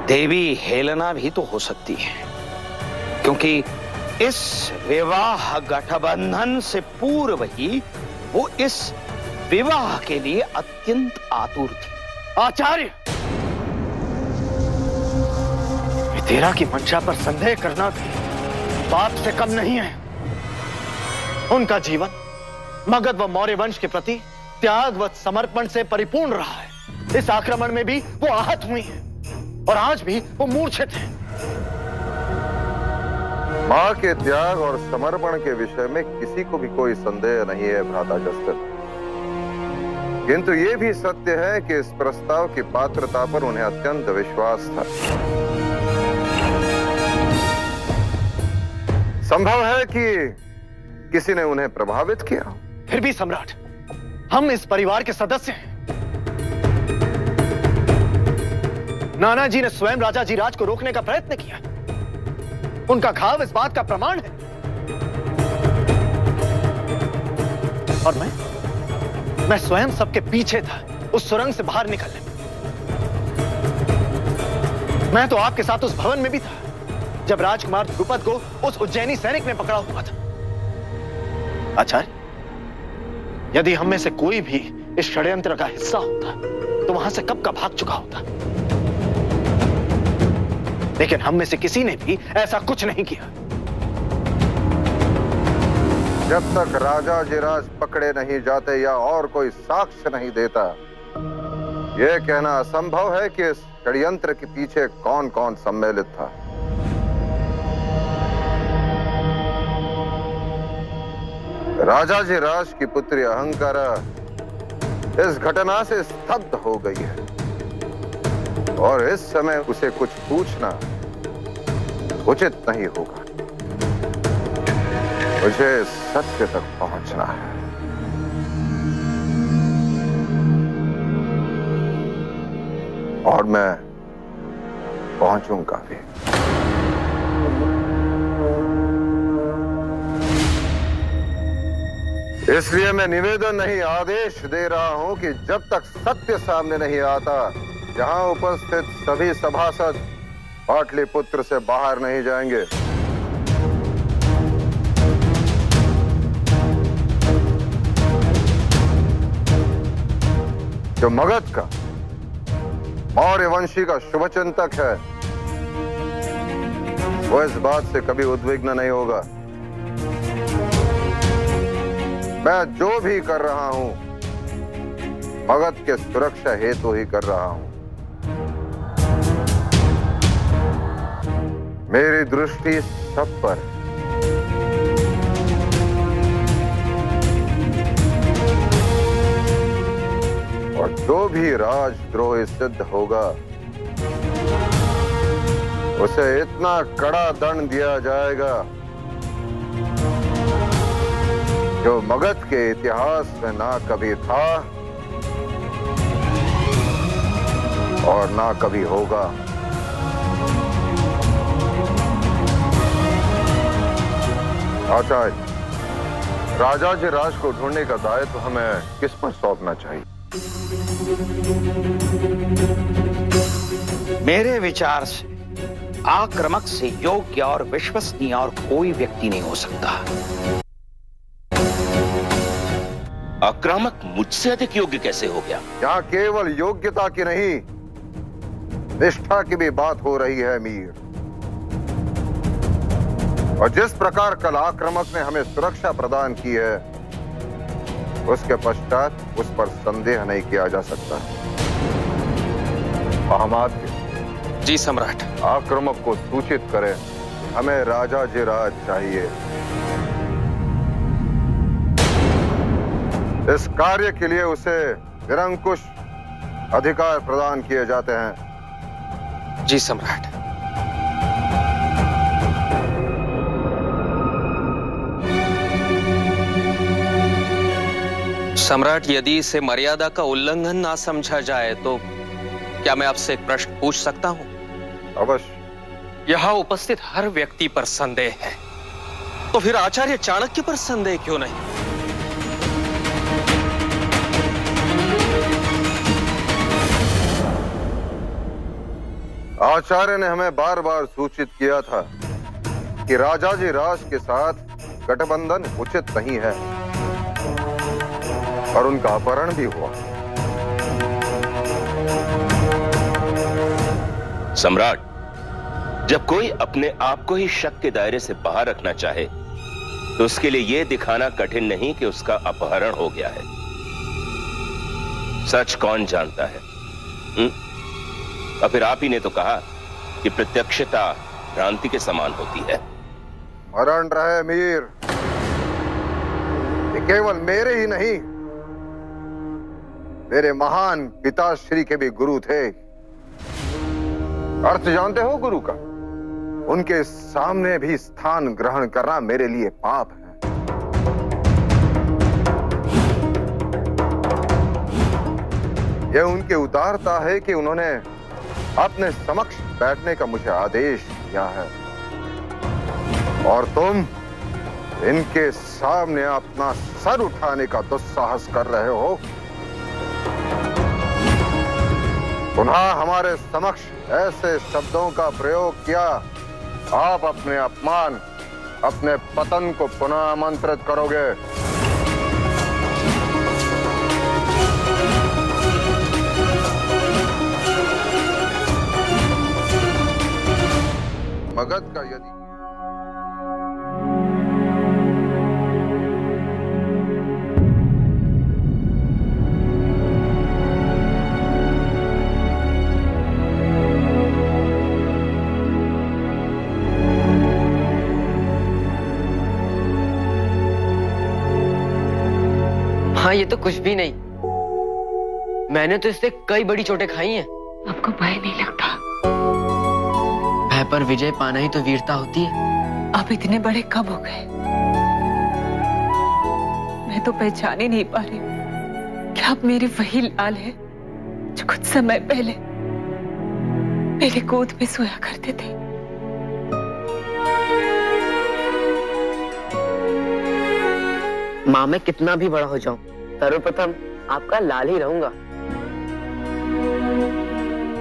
देवी Helena भी तो हो सकती है, क्योंकि इस विवाह गठबंधन से पूर्व ही वो इस विवाह के लिए अत्यंत आतुर थी। आचार्य, तेरा की मंशा पर संदेह करना भी पाप से कम नहीं है। उनका जीवन मगध व मौर्य वंश के प्रति त्याग व समर्पण से परिपूर्ण रहा है। इस आक्रमण में भी वो आहत हुई हैं और आज भी वो मूर्छित हैं। मां के त्याग और समर्पण के विषय में किसी को भी कोई संदेह नहीं है भ्राता जस्टिन, किंतु ये भी सत्य है कि इस प्रस्ताव की पात्रता पर उन्हें अत्यंत विश्वास था। संभव है कि किसी ने उन्हें प्रभावित किया। फिर भी सम्राट, हम इस परिवार के सदस्य हैं। नाना जी ने स्वयं राजा जी राज को रोकने का प्रयत्न किया। उनका घाव इस बात का प्रमाण है। और मैं स्वयं सबके पीछे था उस सुरंग से बाहर निकलने में। मैं तो आपके साथ उस भवन में भी था जब राजकुमार ध्रुपद को उस उज्जैनी सैनिक ने पकड़ा हुआ था। आचार्य, यदि हम में से कोई भी इस षड्यंत्र का हिस्सा होता तो वहां से कब का भाग चुका होता, लेकिन हम में से किसी ने भी ऐसा कुछ नहीं किया। जब तक राजा जिराज पकड़े नहीं जाते या और कोई साक्ष्य नहीं देता, यह कहना असंभव है कि इस षड्यंत्र के पीछे कौन कौन सम्मिलित था। राजा जिराज की पुत्री अहंकारा इस घटना से स्तब्ध हो गई है और इस समय उसे कुछ पूछना उचित नहीं होगा। मुझे सत्य तक पहुंचना है। और मैं पहुंचूंगा भी। इसलिए मैं निवेदन नहीं, आदेश दे रहा हूं कि जब तक सत्य सामने नहीं आता, यहां उपस्थित सभी सभासद पाटलिपुत्र से बाहर नहीं जाएंगे। जो मगध का मौर्य वंशी का शुभचिंतक है, वो इस बात से कभी उद्विग्न नहीं होगा। मैं जो भी कर रहा हूं, मगध के सुरक्षा हेतु ही कर रहा हूं। मेरी दृष्टि सब पर है। और जो भी राजद्रोही सिद्ध होगा, उसे इतना कड़ा दंड दिया जाएगा जो मगध के इतिहास में ना कभी था और ना कभी होगा। आचार्य, राजा जी राज को ढूंढने का दायित्व हमें किस पर सौंपना चाहिए? मेरे विचार से आक्रामक से योग्य और विश्वसनीय और कोई व्यक्ति नहीं हो सकता। आक्रामक मुझसे अधिक योग्य कैसे हो गया? यहाँ केवल योग्यता की नहीं, निष्ठा की भी बात हो रही है मीर। और जिस प्रकार कल आक्रामक ने हमें सुरक्षा प्रदान की है, उसके पश्चात उस पर संदेह नहीं किया जा सकता। अहमाद जी सम्राट। आक्रामक को सूचित करें, हमें राजा जी राज चाहिए। इस कार्य के लिए उसे निरंकुश अधिकार प्रदान किए जाते हैं। जी सम्राट। सम्राट, यदि इसे मर्यादा का उल्लंघन ना समझा जाए तो क्या मैं आपसे एक प्रश्न पूछ सकता हूं? अवश्य। यहां उपस्थित हर व्यक्ति पर संदेह है, तो फिर आचार्य चाणक्य पर संदेह क्यों नहीं? आचार्य ने हमें बार बार सूचित किया था कि राजाधिराज के साथ गठबंधन उचित नहीं है और उनका अपहरण भी हुआ। सम्राट, जब कोई अपने आप को ही शक के दायरे से बाहर रखना चाहे तो उसके लिए यह दिखाना कठिन नहीं कि उसका अपहरण हो गया है। सच कौन जानता है? और फिर आप ही ने तो कहा कि प्रत्यक्षता भ्रांति के समान होती है। मरण रहे मीर, ये केवल मेरे ही नहीं, मेरे महान पिताश्री के भी गुरु थे। अर्थ जानते हो गुरु का? उनके सामने भी स्थान ग्रहण करना मेरे लिए पाप है। यह उनकी उदारता है कि उन्होंने अपने समक्ष बैठने का मुझे आदेश दिया है और तुम इनके सामने अपना सर उठाने का दुस्साहस कर रहे हो। पुनः हमारे समक्ष ऐसे शब्दों का प्रयोग किया, आप अपने अपमान, अपने पतन को पुनः आमंत्रित करोगे। मगध का यदि हाँ, ये तो कुछ भी नहीं। मैंने तो इससे कई बड़ी चोटें खाई हैं। आपको भय नहीं लगता? भय पर विजय पाना ही तो वीरता होती है। आप इतने बड़े कब हो गए? मैं तो पहचान ही नहीं पा रही हूँ। क्या आप मेरे वही लाल हैं जो कुछ समय पहले मेरे गोद में सोया करते थे? माँ, मैं कितना भी बड़ा हो जाऊं, सर्वप्रथम आपका लाल ही रहूंगा।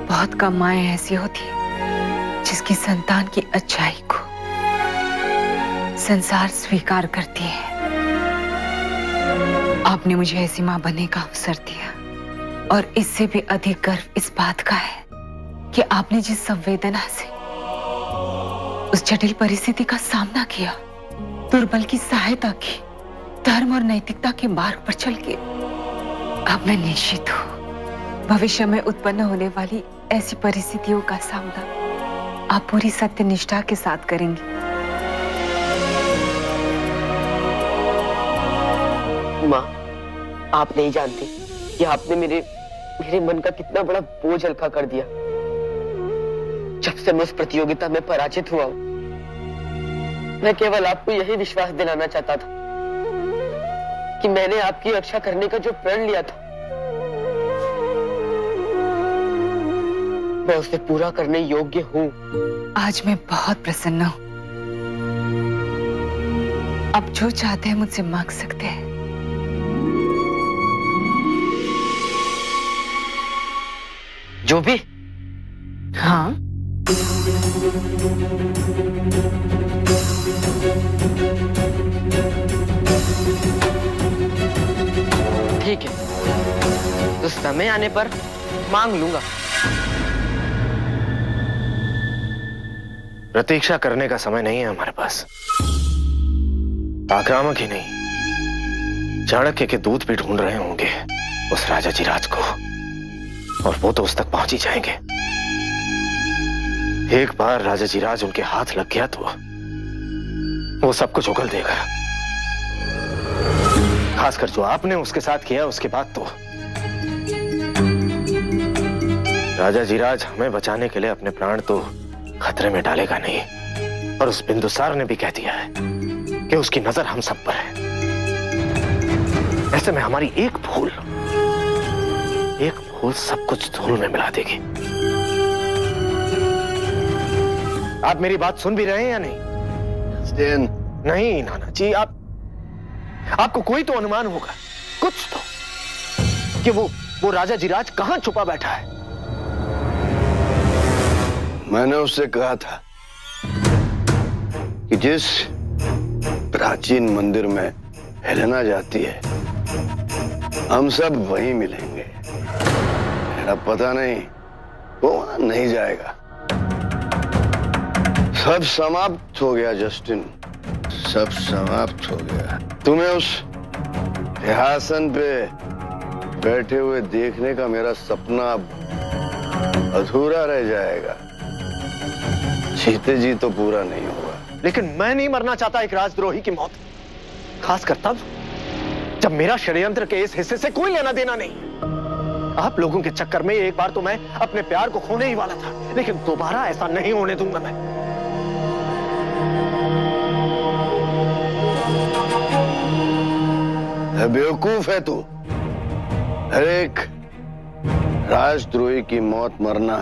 बहुत कम माएं ऐसी होती है जिसकी संतान की अच्छाई को संसार स्वीकार करती है। आपने मुझे ऐसी मां बनने का अवसर दिया और इससे भी अधिक गर्व इस बात का है कि आपने जिस संवेदना से उस जटिल परिस्थिति का सामना किया, दुर्बल की सहायता की, धर्म और नैतिकता के मार्ग पर चल के, अब मैं निश्चित हूं भविष्य में उत्पन्न होने वाली ऐसी परिस्थितियों का सामना आप पूरी सत्यनिष्ठा के साथ करेंगे। माँ, आप नहीं जानती कि आपने मेरे मन का कितना बड़ा बोझ हल्का कर दिया। जब से मैं उस प्रतियोगिता में पराजित हुआ हूं, मैं केवल आपको यही विश्वास दिलाना चाहता था कि मैंने आपकी रक्षा करने का जो प्रण लिया था, मैं उसे पूरा करने योग्य हूं। आज मैं बहुत प्रसन्न हूं। अब जो चाहते हैं मुझसे मांग सकते हैं। जो भी? हाँ। ठीक है, तो समय आने पर मांग लूंगा। प्रतीक्षा करने का समय नहीं है हमारे पास। आक्रामक ही नहीं, चाणक्य के दूत भी ढूंढ रहे होंगे उस राजाधिराज को, और वो तो उस तक पहुंच ही जाएंगे। एक बार राजाधिराज उनके हाथ लग गया तो वो सब कुछ उगल देगा। खासकर जो आपने उसके साथ किया उसके बाद तो राजाधिराज हमें बचाने के लिए अपने प्राण तो खतरे में डालेगा नहीं। और उस बिंदुसार ने भी कह दिया है कि उसकी नजर हम सब पर है। ऐसे में हमारी एक भूल सब कुछ धूल में मिला देगी। आप मेरी बात सुन भी रहे हैं या नहीं? नहीं नाना जी, आपको कोई तो अनुमान होगा, कुछ तो, कि वो राजाधिराज कहां छुपा बैठा है। मैंने उससे कहा था कि जिस प्राचीन मंदिर में हेलेना जाती है हम सब वहीं मिलेंगे। मेरा पता नहीं वो वहां नहीं जाएगा। सब समाप्त हो गया जस्टिन, सब समाप्त हो गया। तुम्हें उस सिंहासन पे बैठे हुए देखने का मेरा सपना अधूरा रह जाएगा। जीते जी तो पूरा नहीं होगा। लेकिन मैं नहीं मरना चाहता एक राजद्रोही की मौत, खासकर तब जब मेरा षड्यंत्र के इस हिस्से से कोई लेना देना नहीं। आप लोगों के चक्कर में एक बार तो मैं अपने प्यार को खोने ही वाला था, लेकिन दोबारा ऐसा नहीं होने दूंगा मैं। बेवकूफ है तू। हर एक राजद्रोही की मौत मरना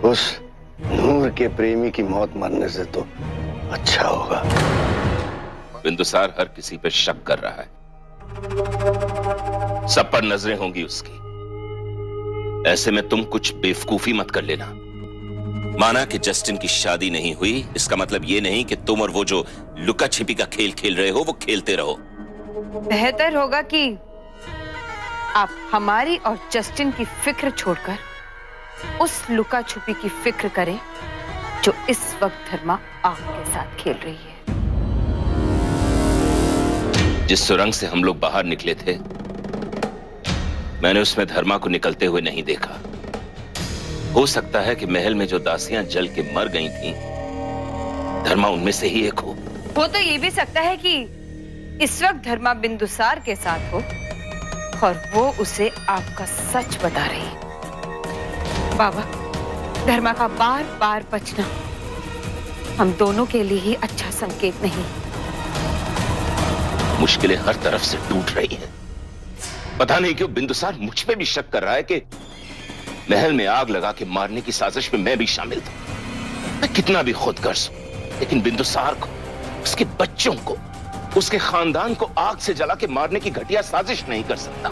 उस नूर के प्रेमी की मौत मरने से तो अच्छा होगा। बिंदुसार हर किसी पे शक कर रहा है, सब पर नजरें होंगी उसकी। ऐसे में तुम कुछ बेवकूफी मत कर लेना। माना कि जस्टिन की शादी नहीं हुई, इसका मतलब यह नहीं कि तुम और वो जो लुका छिपी का खेल खेल रहे हो वो खेलते रहो। बेहतर होगा कि आप हमारी और जस्टिन की फिक्र छोड़कर उस लुका छुपी की फिक्र करें जो इस वक्त धर्मा आपके साथ खेल रही है। जिस सुरंग से हम लोग बाहर निकले थे, मैंने उसमें धर्मा को निकलते हुए नहीं देखा। हो सकता है कि महल में जो दासियां जल के मर गई थीं, धर्मा उनमें से ही एक हो तो ये भी सकता है कि इस वक्त धर्मा बिंदुसार के साथ हो और वो उसे आपका सच बता रही है। बाबा, धर्मा का बार बार बचना हम दोनों के लिए ही अच्छा संकेत नहीं। मुश्किलें हर तरफ से टूट रही हैं। पता नहीं क्यों बिंदुसार मुझ पे भी शक कर रहा है कि महल में आग लगा के मारने की साजिश में मैं भी शामिल था। मैं कितना भी खुदगर्ज हूं, लेकिन बिंदुसार को, उसके बच्चों को, उसके खानदान को आग से जला के मारने की घटिया साजिश नहीं कर सकता।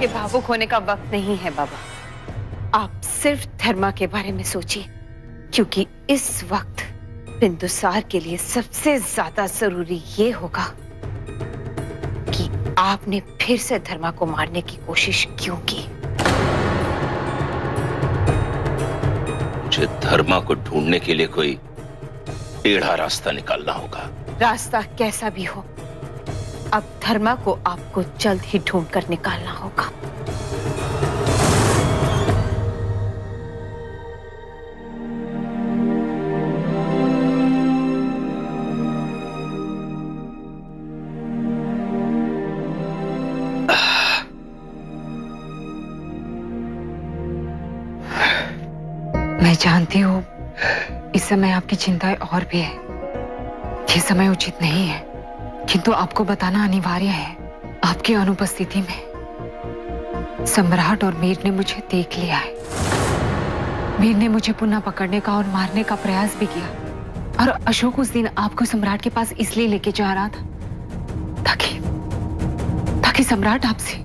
ये भावुक होने का वक्त नहीं है बाबा। आप सिर्फ धर्मा के बारे में सोचिए, क्योंकि इस वक्त बिंदुसार के लिए सबसे ज्यादा जरूरी ये होगा कि आपने फिर से धर्मा को मारने की कोशिश क्यों की। मुझे धर्मा को ढूंढने के लिए कोई टेढ़ा रास्ता निकालना होगा। रास्ता कैसा भी हो, अब धर्मा को आपको जल्द ही ढूंढ कर निकालना होगा। मैं जानती हूँ इस समय आपकी चिंताएं और भी है, ये समय उचित नहीं है, किंतु आपको बताना अनिवार्य है। आपकी अनुपस्थिति में सम्राट और मीर ने मुझे देख लिया है। मीर ने मुझे पुनः पकड़ने का और मारने का प्रयास भी किया, और अशोक उस दिन आपको सम्राट के पास इसलिए लेके जा रहा था ताकि सम्राट आपसे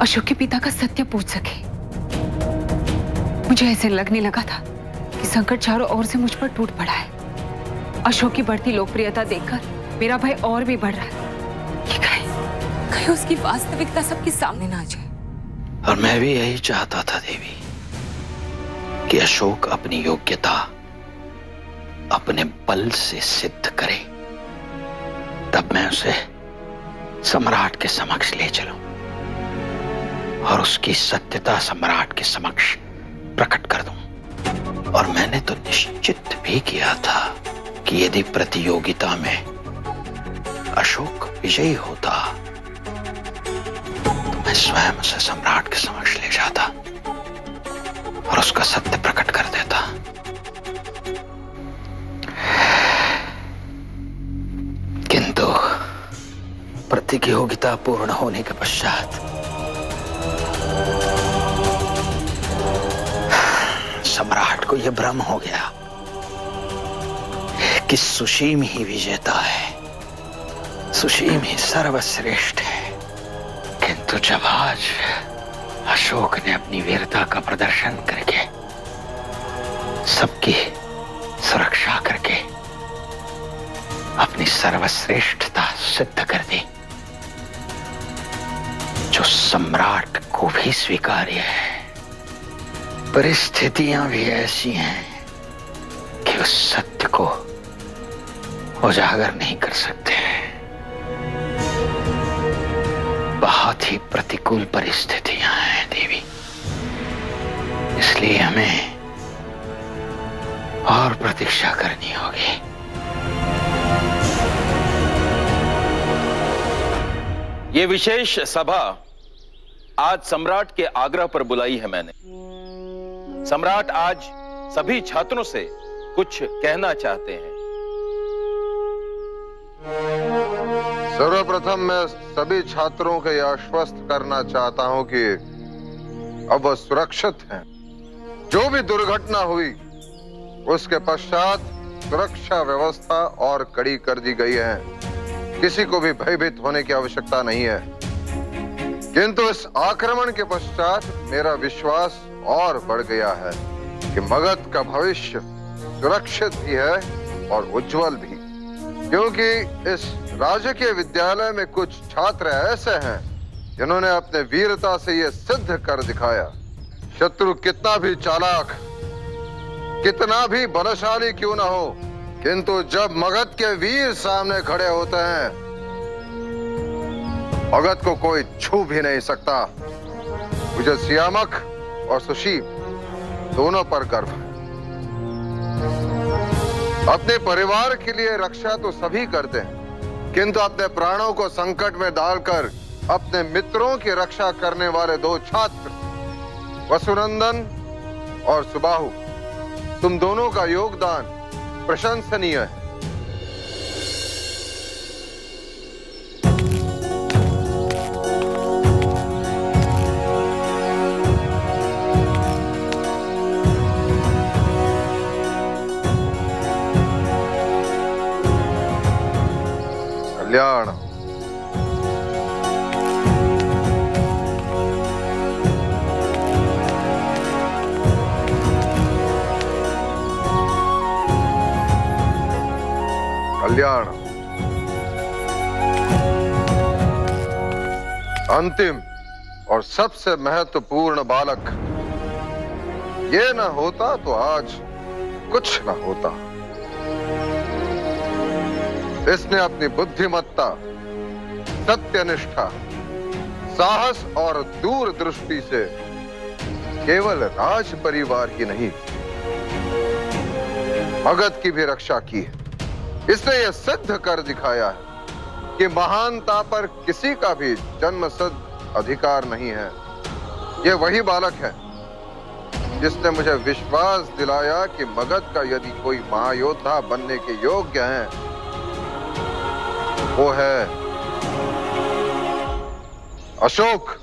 अशोक के पिता का सत्य पूछ सके। मुझे ऐसे लगने लगा था कि संकट चारों ओर से मुझ पर टूट पड़ा है। अशोक की बढ़ती लोकप्रियता देखकर मेरा भय और भी बढ़ रहा है कि कहीं उसकी वास्तविकता सबके सामने ना आ जाए। और मैं भी यही चाहता था देवी, कि अशोक अपनी योग्यता अपने बल से सिद्ध करे, तब मैं उसे सम्राट के समक्ष ले चलूं और उसकी सत्यता सम्राट के समक्ष प्रकट कर दूं। और मैंने तो निश्चित भी किया था कि यदि प्रतियोगिता में अशोक विजयी होता तो मैं स्वयं उसे सम्राट के समक्ष ले जाता और उसका सत्य प्रकट कर देता। किंतु प्रतियोगिता पूर्ण होने के पश्चात सम्राट को यह भ्रम हो गया कि सुशीम ही विजेता है, सुशीम ही सर्वश्रेष्ठ है। किंतु जब आज अशोक ने अपनी वीरता का प्रदर्शन करके सबकी सुरक्षा करके अपनी सर्वश्रेष्ठता सिद्ध कर दी, जो सम्राट को भी स्वीकार्य है। परिस्थितियां भी ऐसी हैं कि उस सत्य को उजागर नहीं कर सकते। बहुत ही प्रतिकूल परिस्थितियां हैं देवी, इसलिए हमें और प्रतीक्षा करनी होगी। ये विशेष सभा आज सम्राट के आग्रह पर बुलाई है मैंने। सम्राट आज सभी छात्रों से कुछ कहना चाहते हैं। सर्वप्रथम मैं सभी छात्रों को यह आश्वस्त करना चाहता हूं कि अब वह सुरक्षित हैं। जो भी दुर्घटना हुई उसके पश्चात सुरक्षा व्यवस्था और कड़ी कर दी गई है। किसी को भी भयभीत होने की आवश्यकता नहीं है। किंतु इस आक्रमण के पश्चात मेरा विश्वास और बढ़ गया है कि मगध का भविष्य सुरक्षित भी है और उज्जवल भी, क्योंकि इस राजकीय विद्यालय में कुछ छात्र ऐसे हैं जिन्होंने अपने वीरता से यह सिद्ध कर दिखाया। शत्रु कितना भी चालाक, कितना भी बलशाली क्यों ना हो, किंतु जब मगध के वीर सामने खड़े होते हैं, मगध को कोई छू भी नहीं सकता। मुझे सियामक और सुशील दोनों पर गर्व है। अपने परिवार के लिए रक्षा तो सभी करते हैं, किंतु अपने प्राणों को संकट में डालकर अपने मित्रों की रक्षा करने वाले दो छात्र वसुनंदन और सुबाहु, तुम दोनों का योगदान प्रशंसनीय है। कल्याण। कल्याण। अंतिम और सबसे महत्वपूर्ण बालक, ये न होता तो आज कुछ न होता। इसने अपनी बुद्धिमत्ता, सत्यनिष्ठा, साहस और दूरदृष्टि से केवल राज परिवार ही नहीं, मगध की भी रक्षा की है। इसने यह सिद्ध कर दिखाया है कि महानता पर किसी का भी जन्मसिद्ध अधिकार नहीं है। यह वही बालक है जिसने मुझे विश्वास दिलाया कि मगध का यदि कोई महायोद्धा बनने के योग्य है, वो है अशोक।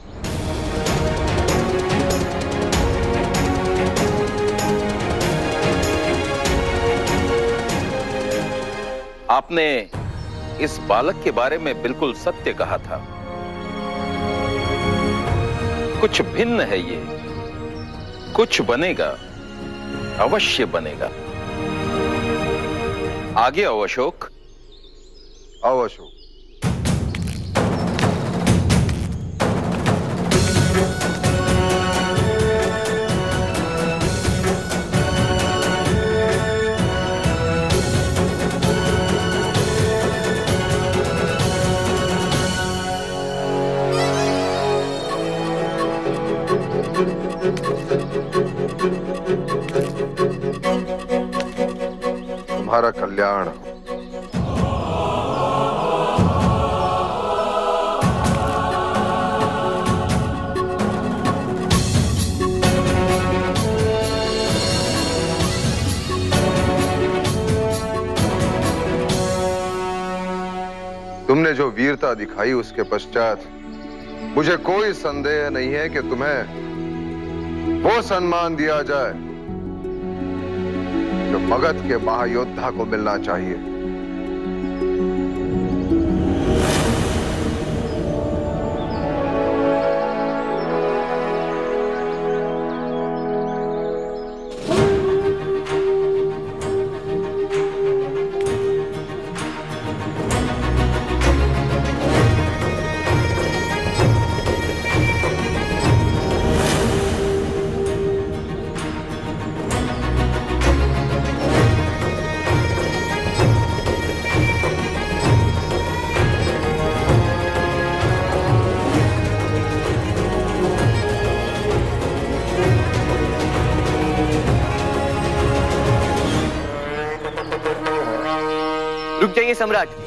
आपने इस बालक के बारे में बिल्कुल सत्य कहा था। कुछ भिन्न है ये, कुछ बनेगा, अवश्य बनेगा। आगे आओ अशोक। आओ अशोक। तुम्हारा कल्याण। तुमने जो वीरता दिखाई उसके पश्चात मुझे कोई संदेह नहीं है कि तुम्हें वो सम्मान दिया जाए जो मगध के महायोद्धा को मिलना चाहिए। चाहिए सम्राट।